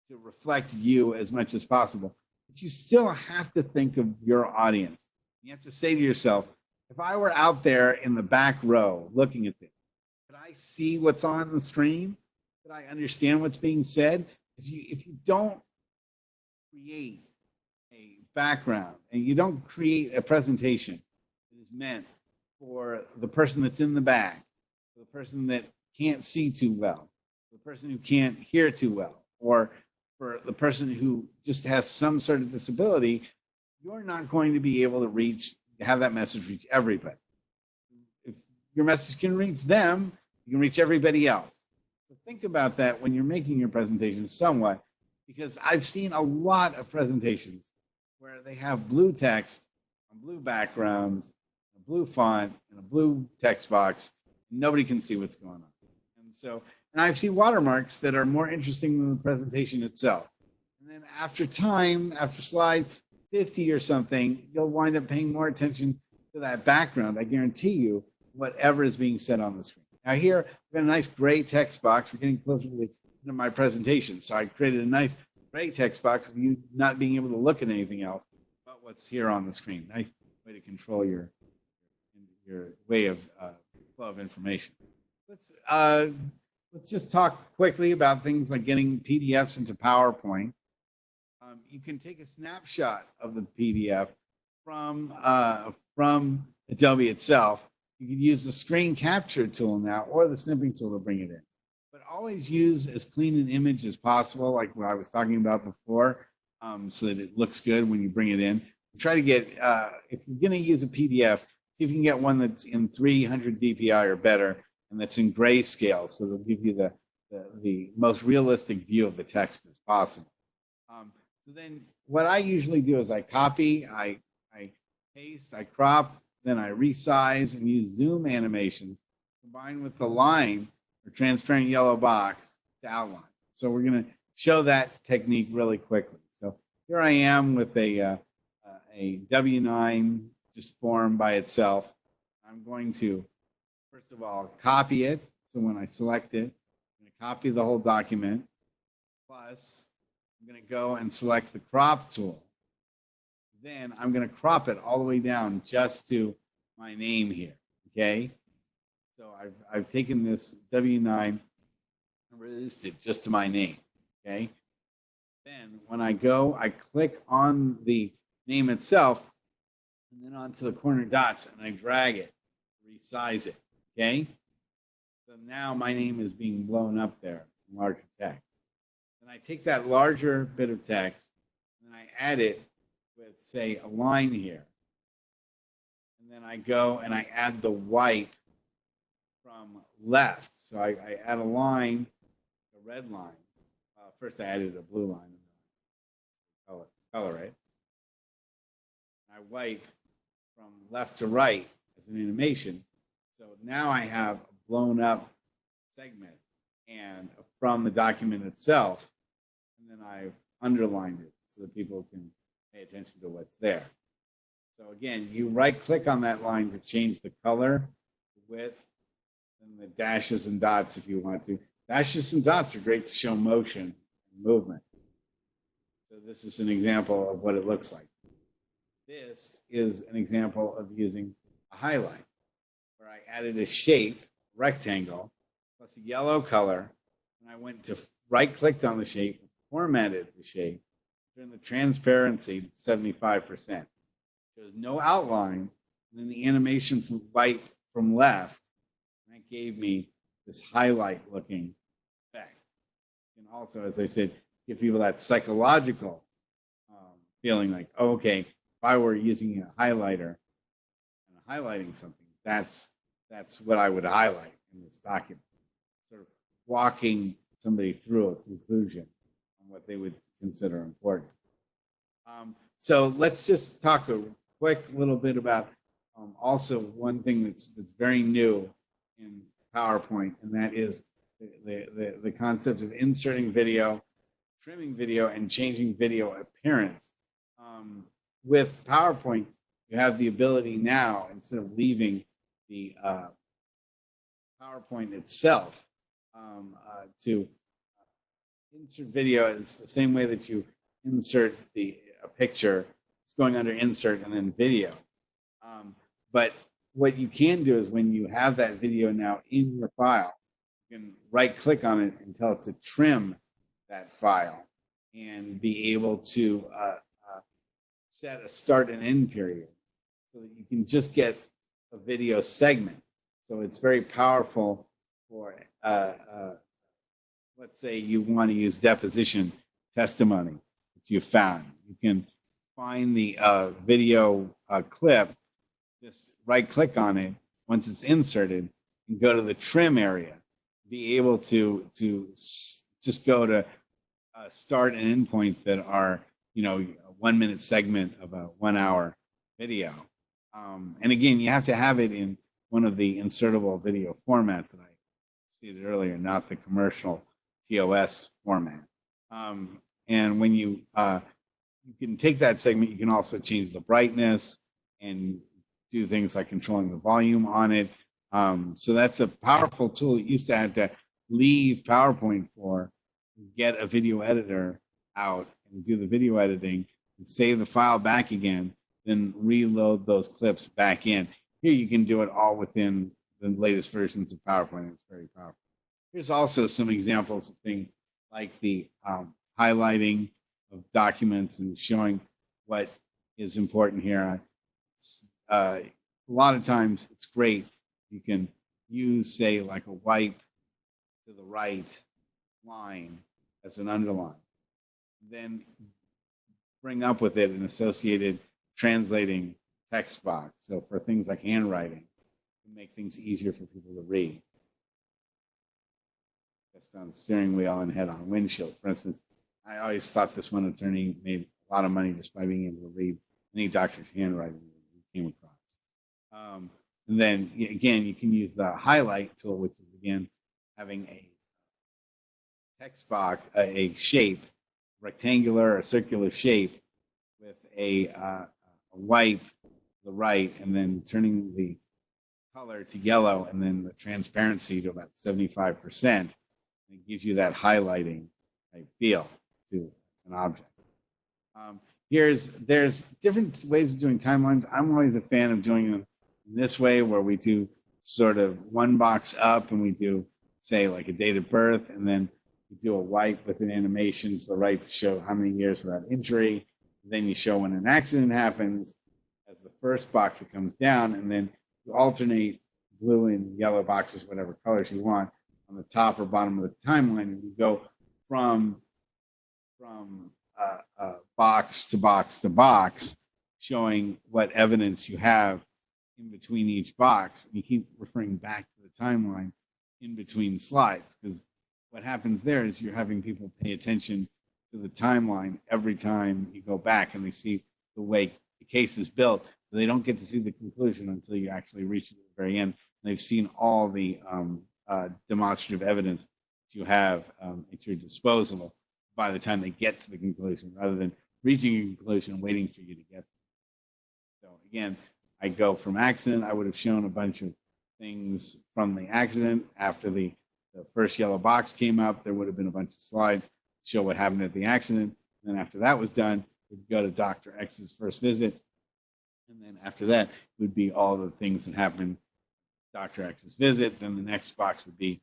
to reflect you as much as possible, but you still have to think of your audience. You have to say to yourself, if I were out there in the back row looking at this, could I see what's on the screen? Could I understand what's being said? If you don't create a background and you don't create a presentation that is meant for the person that's in the back, for the person that can't see too well, for the person who can't hear too well, or for the person who just has some sort of disability, you're not going to be able to have that message reach everybody. If your message can reach them, you can reach everybody else. So think about that when you're making your presentation somewhat, because I've seen a lot of presentations where they have blue text on blue backgrounds, a blue font, and a blue text box. And nobody can see what's going on. And I've seen watermarks that are more interesting than the presentation itself. And then after time, after slide 50 or something, you'll wind up paying more attention to that background. I guarantee you, whatever is being said on the screen. Now here, we've got a nice gray text box. We're getting closer to the end of my presentation. So I created a nice gray text box of you not being able to look at anything else but what's here on the screen. Nice way to control your way of flow of information. Let's just talk quickly about things like getting PDFs into PowerPoint. You can take a snapshot of the PDF from Adobe itself. You can use the screen capture tool now or the snipping tool to bring it in. But always use as clean an image as possible, like what I was talking about before, so that it looks good when you bring it in. Try to get, if you're going to use a PDF, see if you can get one that's in 300 dpi or better, and that's in grayscale, so they'll give you the most realistic view of the text as possible. So then what I usually do is I copy, I paste, I crop, then I resize and use zoom animations combined with the line or transparent yellow box to outline. So we're going to show that technique really quickly. So here I am with a W9 just form by itself. I'm going to, first of all, copy it. So when I select it, I'm going to copy the whole document. Plus, I'm going to go and select the crop tool. Then I'm going to crop it all the way down just to my name here. Okay. So I've taken this W9 reduced it just to my name. Okay. Then when I go, I click on the name itself and then onto the corner dots and I drag it, resize it. Okay. So now my name is being blown up there in larger text. Then I take that larger bit of text and I add it with, say, a line here. And then I go and I add the white from left. So I add a line, a red line. First I added a blue line. Color it. I wipe from left to right as an animation. So now I have a blown up segment and from the document itself. And then I've underlined it so that people can pay attention to what's there. So again, you right click on that line to change the color, the width, and the dashes and dots if you want to. Dashes and dots are great to show motion and movement. So this is an example of what it looks like. This is an example of using a highlight where I added a shape, rectangle, plus a yellow color, and I went to right-clicked on the shape, formatted the shape, turned the transparency to 75%. There's no outline, and then the animation from right from left, and that gave me this highlight-looking effect. And also, as I said, give people that psychological feeling like, oh, okay, if I were using a highlighter and highlighting something, that's what I would highlight in this document. Sort of walking somebody through a conclusion on what they would consider important. So let's just talk a quick little bit about also one thing that's very new in PowerPoint, and that is the concept of inserting video, trimming video, and changing video appearance. With PowerPoint, you have the ability now, instead of leaving the PowerPoint itself, to insert video. It's the same way that you insert a picture. It's going under insert and then video. But what you can do is when you have that video now in your file, you can right click on it and tell it to trim that file and be able to set a start and end period so that you can just get a video segment. So it's very powerful for, let's say you want to use deposition testimony that you found. You can find the video clip, just right click on it once it's inserted and go to the trim area. Be able to just go to start and end point that are, a 1 minute segment of a 1 hour video. And again, you have to have it in one of the insertable video formats that I stated earlier, not the commercial TOS format. And when you can take that segment, you can also change the brightness and do things like controlling the volume on it. So that's a powerful tool. It used to have to leave PowerPoint for, get a video editor out and do the video editing and save the file back again, then reload those clips back in. Here you can do it all within the latest versions of PowerPoint. It's very powerful. Here's also some examples of things like the highlighting of documents and showing what is important here. A lot of times it's great. You can use, say, like a wipe to the right line as an underline. Then bring up with it an associated translating text box. So for things like handwriting, to make things easier for people to read. Just on the steering wheel and head on windshield. For instance, I always thought this one attorney made a lot of money just by being able to read any doctor's handwriting that he came across. And then again, you can use the highlight tool, which is again having a text box, a shape, rectangular or circular shape with a wipe to the right, and then turning the color to yellow, and then the transparency to about 75%. It gives you that highlighting type feel to an object. There's different ways of doing timelines. I'm always a fan of doing them in this way, where we do sort of one box up and we do say like a date of birth, and then you do a wipe with an animation to the right to show how many years without injury. Then you show when an accident happens as the first box that comes down, and then you alternate blue and yellow boxes, whatever colors you want, on the top or bottom of the timeline, and you go from box to box to box, showing what evidence you have in between each box. And you keep referring back to the timeline in between slides, because what happens there is you're having people pay attention to the timeline every time you go back, and they see the way the case is built. So they don't get to see the conclusion until you actually reach it at the very end. And they've seen all the demonstrative evidence that you have at your disposal by the time they get to the conclusion, rather than reaching a conclusion and waiting for you to get there. So again, I go from accident. I would have shown a bunch of things from the accident. After the first yellow box came up, there would have been a bunch of slides to show what happened at the accident. And then after that was done, we'd go to Dr. X's first visit. And then after that would be all the things that happened Dr. X's visit. Then the next box would be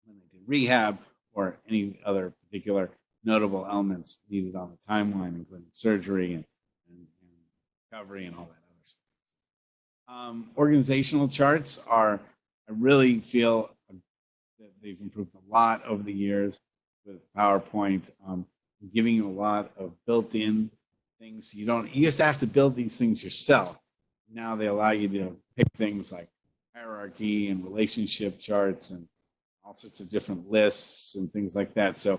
when they did rehab or any other particular notable elements needed on the timeline, including surgery and recovery and all that other stuff. Organizational charts are, I really feel that they've improved a lot over the years with PowerPoint, giving you a lot of built-in things. You used to have to build these things yourself. Now they allow you to pick things like hierarchy and relationship charts and all sorts of different lists and things like that. So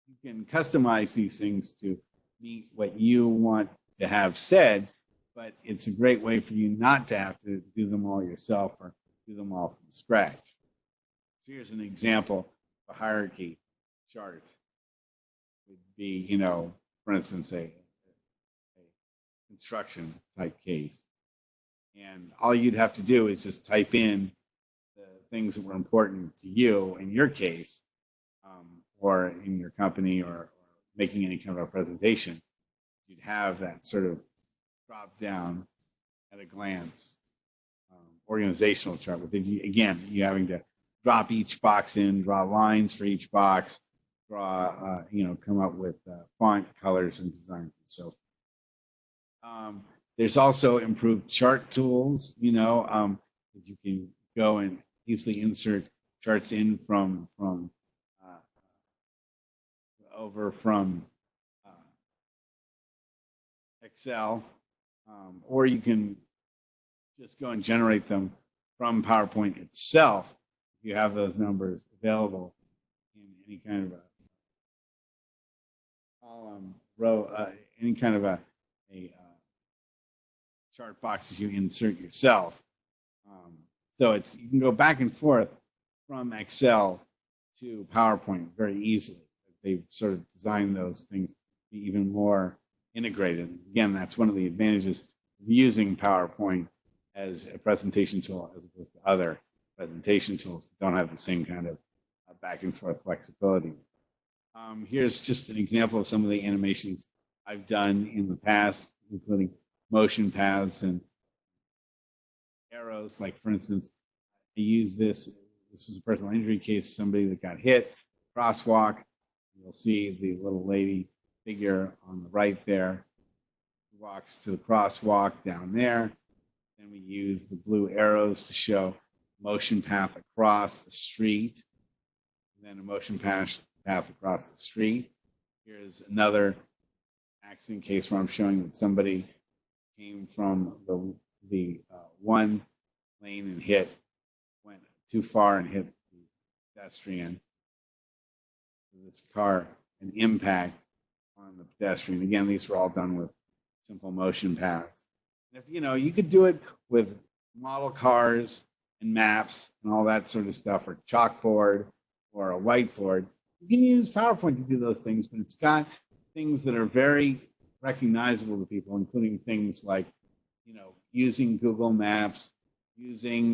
you can customize these things to meet what you want to have said, but it's a great way for you not to have to do them all yourself or do them all from scratch. So here's an example of a hierarchy chart. It would be, for instance, a construction type case. And all you'd have to do is just type in the things that were important to you in your case, or in your company, or making any kind of a presentation. You'd have that sort of drop down at a glance organizational chart. With again, you having to drop each box in, draw lines for each box, draw, come up with font colors and designs and so forth. There's also improved chart tools, that you can go and easily insert charts in from Excel, or you can just go and generate them from PowerPoint itself if you have those numbers available in any kind of a column, row, any kind of a chart boxes you insert yourself. So you can go back and forth from Excel to PowerPoint very easily. They've sort of designed those things to be even more integrated. Again, that's one of the advantages of using PowerPoint as a presentation tool as opposed to other presentation tools that don't have the same kind of back and forth flexibility. Here's just an example of some of the animations I've done in the past, including motion paths and arrows. Like, for instance, I use this is a personal injury case, somebody that got hit, crosswalk. You'll see the little lady figure on the right there, walks to the crosswalk down there. Then we use the blue arrows to show motion path across the street, and then a motion path across the street. Here's another accident case where I'm showing that somebody came from the one lane and went too far and hit the pedestrian. This car, an impact on the pedestrian. Again, these were all done with simple motion paths. And if you could do it with model cars and maps and all that sort of stuff, or chalkboard or a whiteboard. You can use PowerPoint to do those things, but it's got things that are very recognizable to people, including things like, using Google Maps, using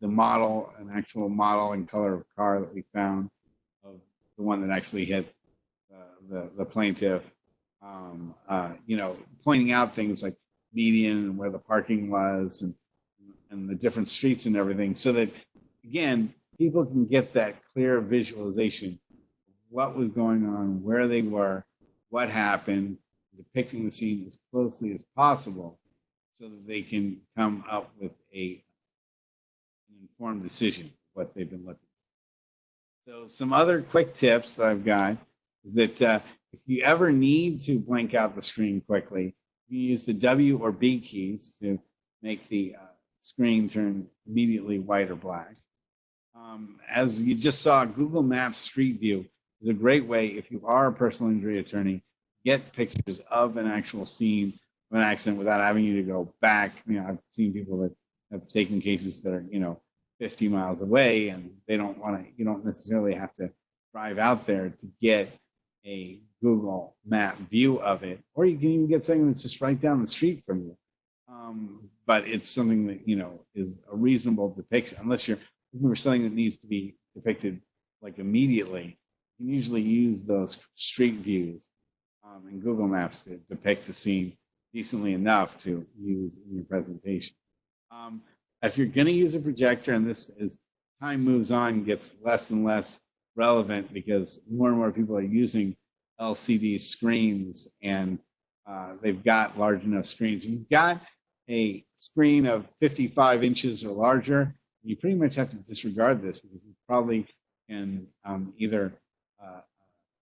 the model, an actual model and color of car that we found of the one that actually hit the plaintiff, pointing out things like median and where the parking was and the different streets and everything, so that, again, people can get that clear visualization of what was going on, where they were, what happened, depicting the scene as closely as possible so that they can come up with an informed decision of what they've been looking at. So some other quick tips that I've got is that if you ever need to blank out the screen quickly, you use the W or B keys to make the screen turn immediately white or black. As you just saw, Google Maps Street View is a great way, if you are a personal injury attorney, get pictures of an actual scene of an accident without having you to go back. I've seen people that have taken cases that are, 50 miles away, and they don't want to, you don't necessarily have to drive out there to get a Google map view of it, or you can even get something that's just right down the street from you. But it's something that, is a reasonable depiction, unless you're looking for something that needs to be depicted like immediately. You can usually use those street views in Google Maps to depict the scene decently enough to use in your presentation. If you're going to use a projector, and this, as time moves on, gets less and less relevant because more and more people are using LCD screens, and they've got large enough screens. If you've got a screen of 55 inches or larger, you pretty much have to disregard this, because you probably can either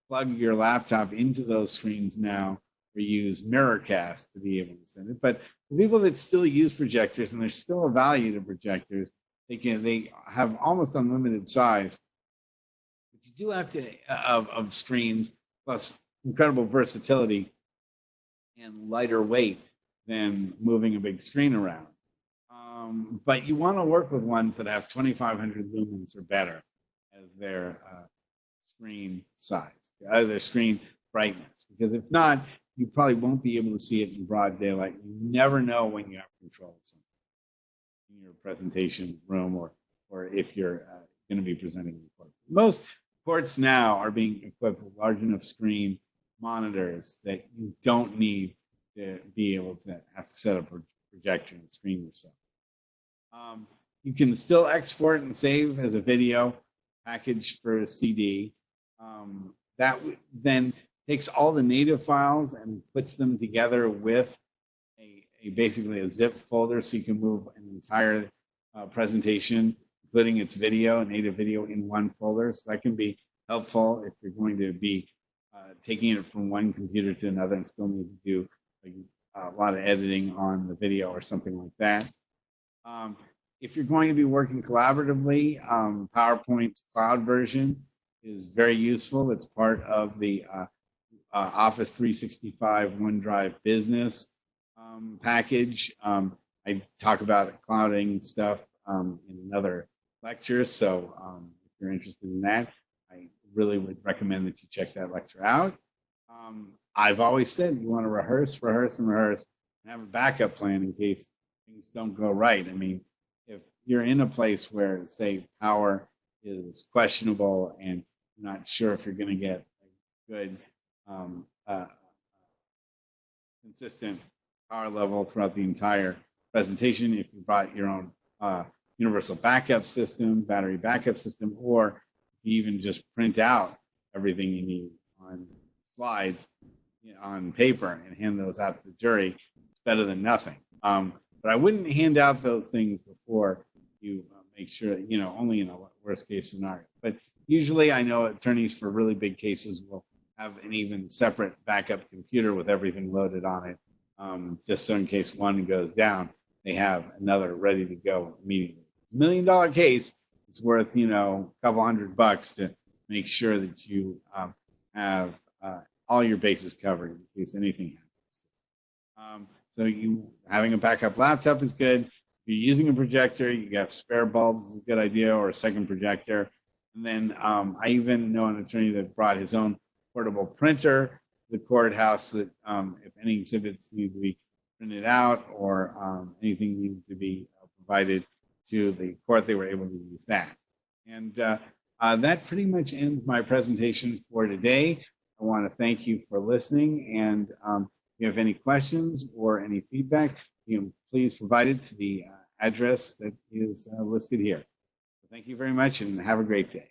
plug your laptop into those screens now or use Mirrorcast to be able to send it. But for people that still use projectors, and there's still a value to projectors, they have almost unlimited size. But you do have to of screens, plus incredible versatility and lighter weight than moving a big screen around. But you want to work with ones that have 2,500 lumens or better as their screen size, their screen brightness, because if not, you probably won't be able to see it in broad daylight. You never know when you have control of something in your presentation room, or if you're going to be presenting in court. Most courts now are being equipped with large enough screen monitors that you don't need to be able to have to set up a projector and screen yourself. You can still export and save as a video package for a CD. That then takes all the native files and puts them together with basically a zip folder, so you can move an entire presentation, including its video, native video, in one folder. So that can be helpful if you're going to be taking it from one computer to another and still need to do a lot of editing on the video or something like that. If you're going to be working collaboratively, PowerPoint's cloud version is very useful. It's part of the Office 365 OneDrive Business package. I talk about clouding stuff in another lecture, so if you're interested in that, I really would recommend that you check that lecture out. I've always said you want to rehearse, and have a backup plan in case things don't go right. I mean, if you're in a place where, say, power is questionable and you're not sure if you're going to get a good, consistent power level throughout the entire presentation, if you brought your own universal backup system, battery backup system, or you even just print out everything you need on slides on paper and hand those out to the jury, it's better than nothing. But I wouldn't hand out those things before you make sure, only in a worst case scenario. But usually I know attorneys for really big cases will have an even separate backup computer with everything loaded on it, just so in case one goes down, they have another ready to go immediately. It's $1 million case. It's worth, a couple $100 to make sure that you have all your bases covered in case anything happens. So having a backup laptop is good. If you're using a projector, you got spare bulbs is a good idea, or a second projector. And then I even know an attorney that brought his own portable printer to the courthouse that if any exhibits need to be printed out or anything needed to be provided to the court, they were able to use that. And that pretty much ends my presentation for today. I want to thank you for listening, and if you have any questions or any feedback, please provide it to the address that is listed here. Thank you very much and have a great day.